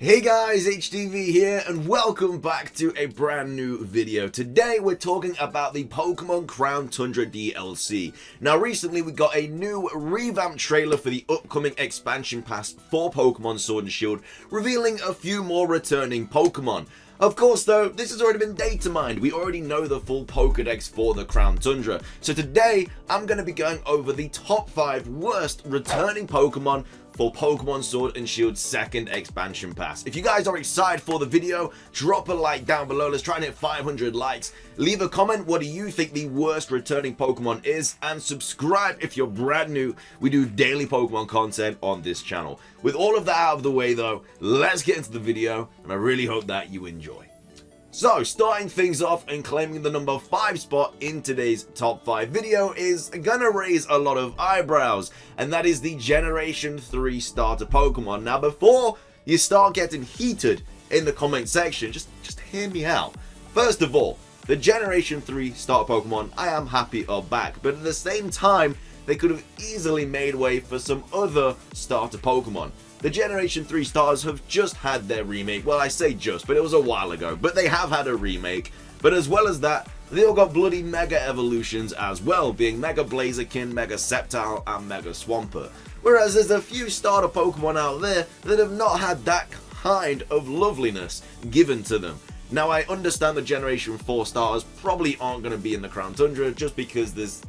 Hey guys, HDvee here and welcome back to a brand new video. Today we're talking about the Pokemon Crown Tundra DLC. Now recently we got a new revamped trailer for the upcoming expansion pass for Pokemon Sword and Shield, revealing a few more returning Pokemon. Of course though, this has already been data mined. We already know the full Pokedex for the Crown Tundra. So today I'm going to be going over the top 5 worst returning Pokemon for Pokemon Sword and Shield second expansion pass. If you guys are excited for the video, drop a like down below. Let's try and hit 500 likes. Leave a comment, what do you think the worst returning Pokemon is, and subscribe if you're brand new. We do daily Pokemon content on this channel. With all of that out of the way though, let's get into the video, and I really hope that you enjoy. So, starting things off and claiming the number 5 spot in today's top 5 video is gonna raise a lot of eyebrows, and that is the Generation 3 starter Pokemon. Now before you start getting heated in the comment section, just hear me out. First of all, the Generation 3 starter Pokemon I am happy are back, but at the same time they could have easily made way for some other starter Pokemon. The Generation 3 starters have just had their remake. Well, I say just, but it was a while ago. But they have had a remake. But as well as that, they all got bloody Mega Evolutions as well, being Mega Blaziken, Mega Sceptile, and Mega Swampert. Whereas there's a few starter Pokemon out there that have not had that kind of loveliness given to them. Now, I understand the Generation 4 starters probably aren't going to be in the Crown Tundra just because there's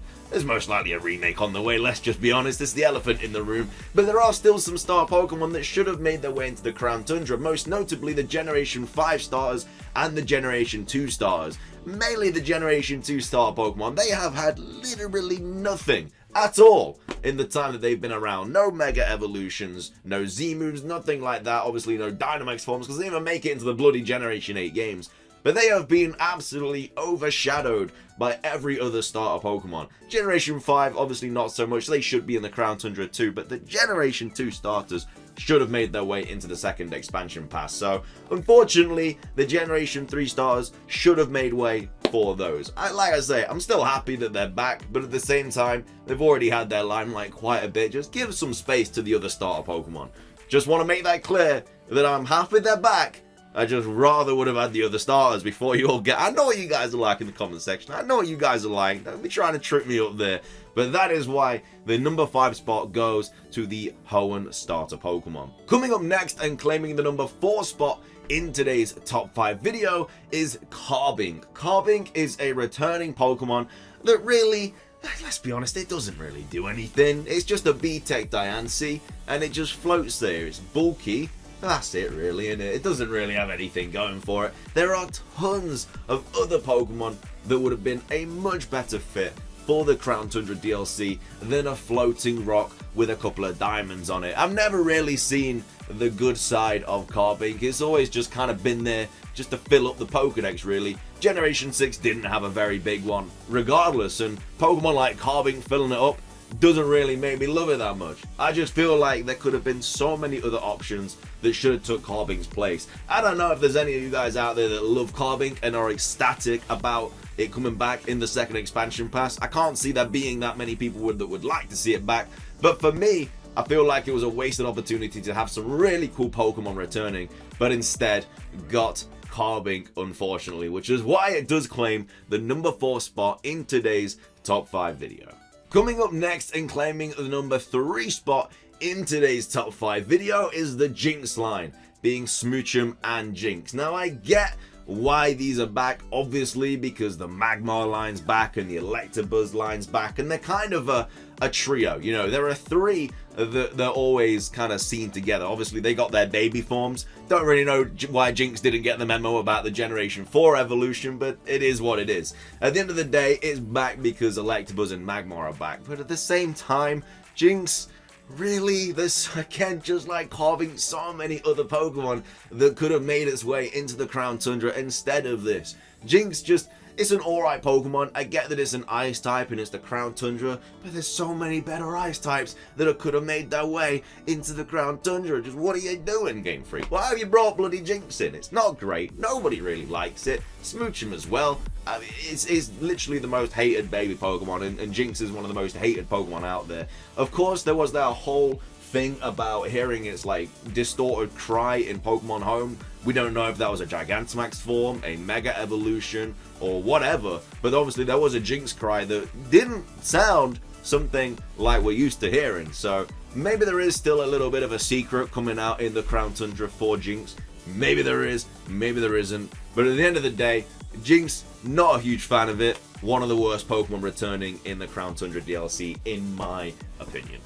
most likely a remake on the way, let's just be honest, it's the elephant in the room. But there are still some star Pokemon that should have made their way into the Crown Tundra, most notably the Generation 5 starters and the Generation 2 starters. Mainly the Generation 2 star Pokemon, they have had literally nothing at all in the time that they've been around. No Mega Evolutions, no Z-moves, nothing like that, obviously no Dynamax forms because they didn't even make it into the bloody Generation 8 games. But they have been absolutely overshadowed by every other starter Pokemon. Generation 5, obviously not so much. They should be in the Crown Tundra too, but the Generation 2 starters should have made their way into the second expansion pass. So, unfortunately, the Generation 3 starters should have made way for those. Like I say, I'm still happy that they're back, but at the same time, they've already had their limelight quite a bit. Just give some space to the other starter Pokemon. Just want to make that clear that I'm happy they're back. I just rather would have had the other starters before you all get... I know what you guys are like in the comment section. I know what you guys are like. Don't be trying to trip me up there. But that is why the number 5 spot goes to the Hoenn starter Pokemon. Coming up next and claiming the number 4 spot in today's top 5 video is Carbink. Carbink is a returning Pokemon that really... let's be honest, it doesn't really do anything. It's just a B-Tech Diancie and it just floats there. It's bulky. That's it really, isn't it? It doesn't really have anything going for it. There are tons of other Pokemon that would have been a much better fit for the Crown Tundra DLC than a floating rock with a couple of diamonds on it. I've never really seen the good side of Carbink. It's always just kind of been there just to fill up the Pokedex really. Generation 6 didn't have a very big one regardless, and Pokemon like Carbink filling it up doesn't really make me love it that much. I just feel like there could have been so many other options that should have took Carbink's place. I don't know if there's any of you guys out there that love Carbink and are ecstatic about it coming back in the second expansion pass. I can't see there being that many people that would like to see it back. But for me, I feel like it was a wasted opportunity to have some really cool Pokemon returning, but instead got Carbink, unfortunately, which is why it does claim the number 4 spot in today's top 5 video. Coming up next and claiming the number 3 spot in today's top 5 video is the Jynx line, being Smoochum and Jynx. Now I get why these are back, obviously because the Magmar line's back and the Electabuzz line's back, and they're kind of a trio. You know, there are 3 that they're always kind of seen together. Obviously they got their baby forms. Don't really know why Jynx didn't get the memo about the Generation 4 evolution, but it is what it is. At the end of the day, it's back because Electabuzz and Magmar are back, but at the same time, Jynx... really, there's, again, just like Carbink, so many other Pokemon that could have made its way into the Crown Tundra instead of this. Jynx just, it's an alright Pokemon. I get that it's an ice type and it's the Crown Tundra, but there's so many better ice types that could have made their way into the Crown Tundra. Just what are you doing, Game Freak? Why have you brought bloody Jynx in? It's not great. Nobody really likes it. Smoochum as well. I mean, it's literally the most hated baby Pokemon, and Jynx is one of the most hated Pokemon out there. Of course, there was that whole thing about hearing its like distorted cry in Pokemon Home. We don't know if that was a Gigantamax form, a Mega Evolution, or whatever, but obviously there was a Jinx cry that didn't sound something like we're used to hearing. So maybe there is still a little bit of a secret coming out in the Crown Tundra for Jinx. Maybe there is, maybe there isn't. But at the end of the day, Jinx, not a huge fan of it. One of the worst Pokemon returning in the Crown Tundra DLC, in my opinion.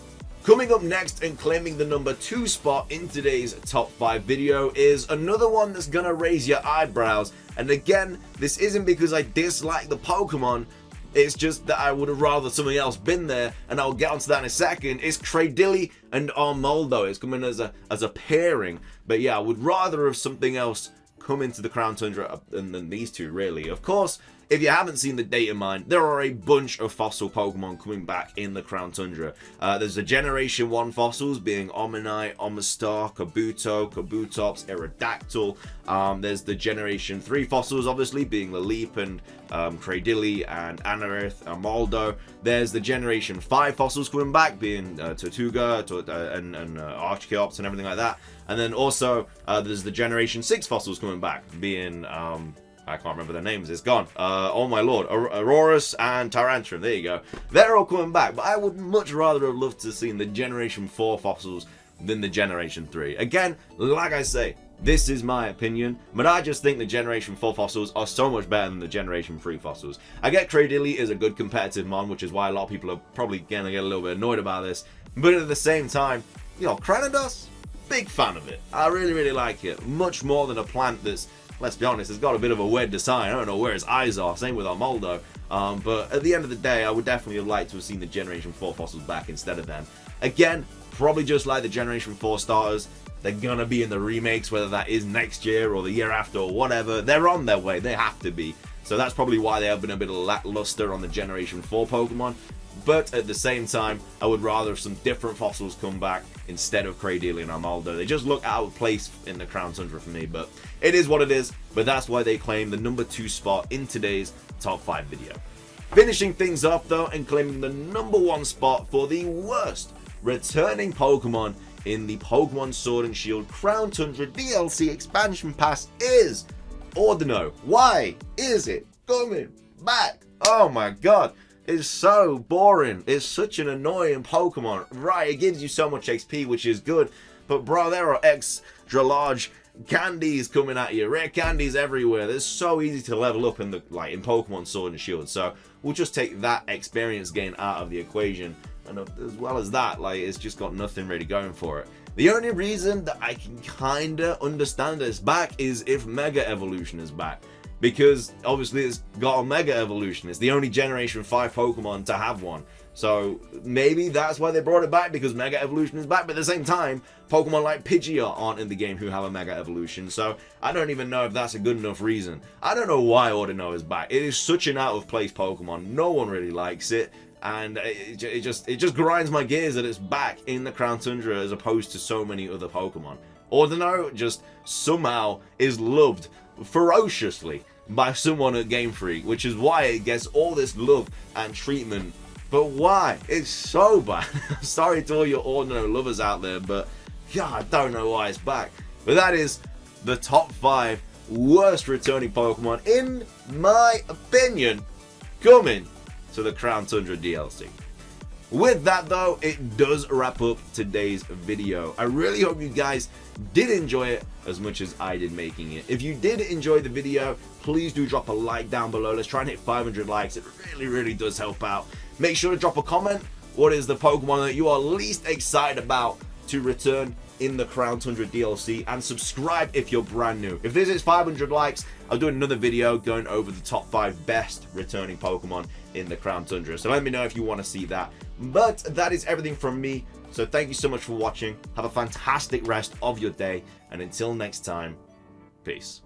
Coming up next and claiming the number 2 spot in today's top 5 video is another one that's gonna raise your eyebrows. And again, this isn't because I dislike the Pokemon, it's just that I would have rather something else been there, and I'll get onto that in a second. It's Cradily and Armaldo. It's coming as a pairing, but yeah, I would rather have something else come into the Crown Tundra than these two, really. Of course, if you haven't seen the data mine, there are a bunch of fossil Pokemon coming back in the Crown Tundra. There's the Generation 1 fossils being Omanyte, Omastar, Kabuto, Kabutops, Aerodactyl. There's the Generation 3 fossils, obviously, being Laleep and Cradily and Anorith, Armaldo. There's the Generation 5 fossils coming back, being Tortuga and Archeops and everything like that. And then also, there's the Generation 6 fossils coming back, being... I can't remember their names, it's gone. Oh my lord, Aurorus and Tyrantrum, there you go. They're all coming back, but I would much rather have loved to have seen the Generation 4 fossils than the Generation 3. Again, like I say, this is my opinion, but I just think the Generation 4 fossils are so much better than the Generation 3 fossils. I get Cradily is a good competitive mon, which is why a lot of people are probably gonna get a little bit annoyed about this, but at the same time, you know, Cranidos, big fan of it. I really, really like it, much more than a plant that's, let's be honest, it's got a bit of a weird design. I don't know where its eyes are. Same with Armaldo. But at the end of the day, I would definitely have liked to have seen the Generation 4 fossils back instead of them. Again, probably just like the Generation 4 starters, they're going to be in the remakes, whether that is next year or the year after or whatever. They're on their way. They have to be. So that's probably why they have been a bit lackluster on the Generation 4 Pokemon. But at the same time, I would rather have some different fossils come back instead of Cradily and Armaldo. They just look out of place in the Crown Tundra for me, but it is what it is. But that's why they claim the number 2 spot in today's top 5 video. Finishing things off though and claiming the number 1 spot for the worst returning Pokemon in the Pokemon Sword and Shield Crown Tundra DLC expansion pass is Ordino. Why is it coming back? Oh my god. It's so boring. It's such an annoying Pokemon. Right, it gives you so much XP, which is good. But bro, there are extra large candies coming at you. Rare candies everywhere. It's so easy to level up in the in Pokemon Sword and Shield. So we'll just take that experience gain out of the equation. And as well as that, it's just got nothing really going for it. The only reason that I can kinda understand it's back is if Mega Evolution is back. Because obviously it's got a Mega Evolution. It's the only Generation 5 Pokemon to have one. So maybe that's why they brought it back, because Mega Evolution is back. But at the same time, Pokemon like Pidgeot aren't in the game who have a Mega Evolution. So I don't even know if that's a good enough reason. I don't know why Ordino is back. It is such an out of place Pokemon. No one really likes it. And it just grinds my gears that it's back in the Crown Tundra as opposed to so many other Pokemon. Ordino just somehow is loved ferociously by someone at Game Freak, which is why it gets all this love and treatment. But why? It's so bad. I'm sorry to all your Ordino lovers out there, but yeah, I don't know why it's back. But that is the top 5 worst returning Pokemon, in my opinion, coming to the Crown Tundra DLC. With that though, it does wrap up today's video. I really hope you guys did enjoy it as much as I did making it. If you did enjoy the video, please do drop a like down below. Let's try and hit 500 likes. It really does help out. Make sure to drop a comment. What is the Pokemon that you are least excited about to return in the Crown Tundra DLC? And subscribe if you're brand new. If this is 500 likes, I'll do another video going over the top 5 best returning Pokemon in the Crown Tundra. So let me know if you want to see that. But that is everything from me. So thank you so much for watching. Have a fantastic rest of your day. And until next time, peace.